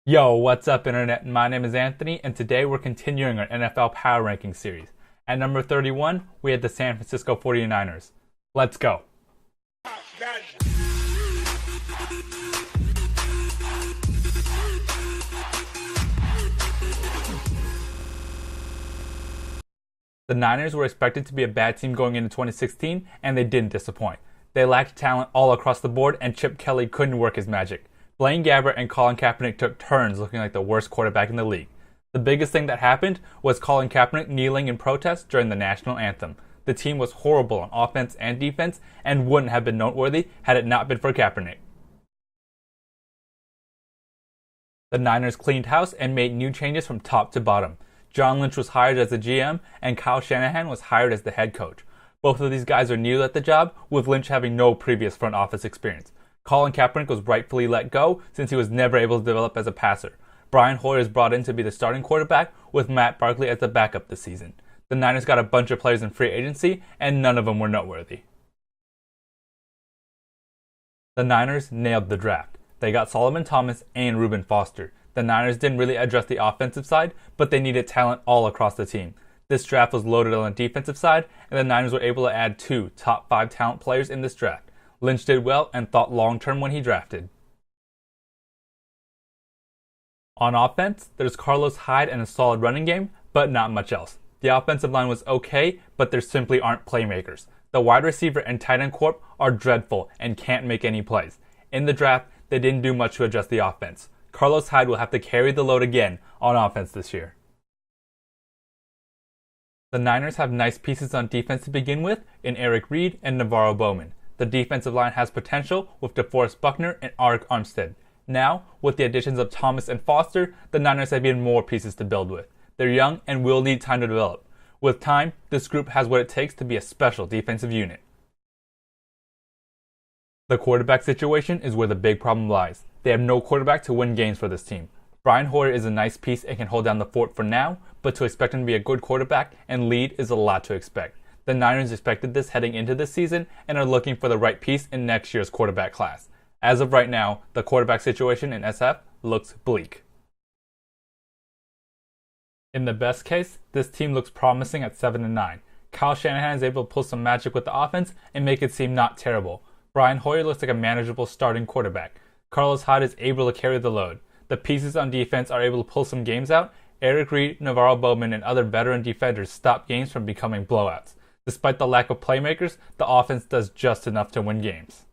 Yo, what's up, Internet? My name is Anthony, and today we're continuing our NFL Power Ranking series. At number 31, we had the San Francisco 49ers. Let's go. The Niners were expected to be a bad team going into 2016, and they didn't disappoint. They lacked talent all across the board, and Chip Kelly couldn't work his magic. Blaine Gabbert and Colin Kaepernick took turns looking like the worst quarterback in the league. The biggest thing that happened was Colin Kaepernick kneeling in protest during the national anthem. The team was horrible on offense and defense and wouldn't have been noteworthy had it not been for Kaepernick. The Niners cleaned house and made new changes from top to bottom. John Lynch was hired as the GM and Kyle Shanahan was hired as the head coach. Both of these guys are new at the job, with Lynch having no previous front office experience. Colin Kaepernick was rightfully let go since he was never able to develop as a passer. Brian Hoyer is brought in to be the starting quarterback, with Matt Barkley as the backup this season. The Niners got a bunch of players in free agency, and none of them were noteworthy. The Niners nailed the draft. They got Solomon Thomas and Reuben Foster. The Niners didn't really address the offensive side, but they needed talent all across the team. This draft was loaded on the defensive side, and the Niners were able to add two top 5 talent players in this draft. Lynch did well and thought long-term when he drafted. On offense, there's Carlos Hyde and a solid running game, but not much else. The offensive line was okay, but there simply aren't playmakers. The wide receiver and tight end corp are dreadful and can't make any plays. In the draft, they didn't do much to adjust the offense. Carlos Hyde will have to carry the load again on offense this year. The Niners have nice pieces on defense to begin with in Eric Reid and Navarro Bowman. The defensive line has potential with DeForest Buckner and Arik Armstead. Now, with the additions of Thomas and Foster, the Niners have even more pieces to build with. They're young and will need time to develop. With time, this group has what it takes to be a special defensive unit. The quarterback situation is where the big problem lies. They have no quarterback to win games for this team. Brian Hoyer is a nice piece and can hold down the fort for now, but to expect him to be a good quarterback and lead is a lot to expect. The Niners expected this heading into this season and are looking for the right piece in next year's quarterback class. As of right now, the quarterback situation in SF looks bleak. In the best case, this team looks promising at 7-9. Kyle Shanahan is able to pull some magic with the offense and make it seem not terrible. Brian Hoyer looks like a manageable starting quarterback. Carlos Hyde is able to carry the load. The pieces on defense are able to pull some games out. Eric Reid, Navarro Bowman, and other veteran defenders stop games from becoming blowouts. Despite the lack of playmakers, the offense does just enough to win games.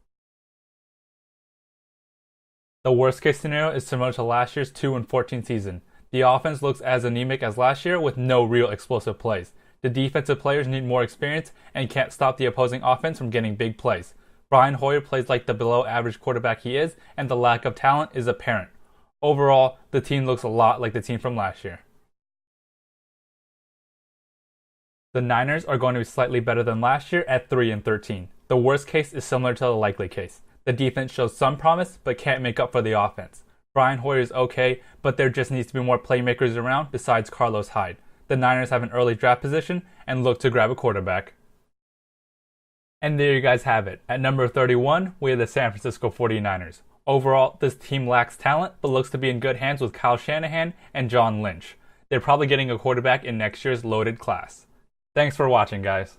The worst case scenario is similar to last year's 2-14 season. The offense looks as anemic as last year with no real explosive plays. The defensive players need more experience and can't stop the opposing offense from getting big plays. Brian Hoyer plays like the below average quarterback he is, and the lack of talent is apparent. Overall, the team looks a lot like the team from last year. The Niners are going to be slightly better than last year at 3-13. The worst case is similar to the likely case. The defense shows some promise, but can't make up for the offense. Brian Hoyer is okay, but there just needs to be more playmakers around besides Carlos Hyde. The Niners have an early draft position and look to grab a quarterback. And there you guys have it. At number 31, we have the San Francisco 49ers. Overall, this team lacks talent, but looks to be in good hands with Kyle Shanahan and John Lynch. They're probably getting a quarterback in next year's loaded class. Thanks for watching, guys.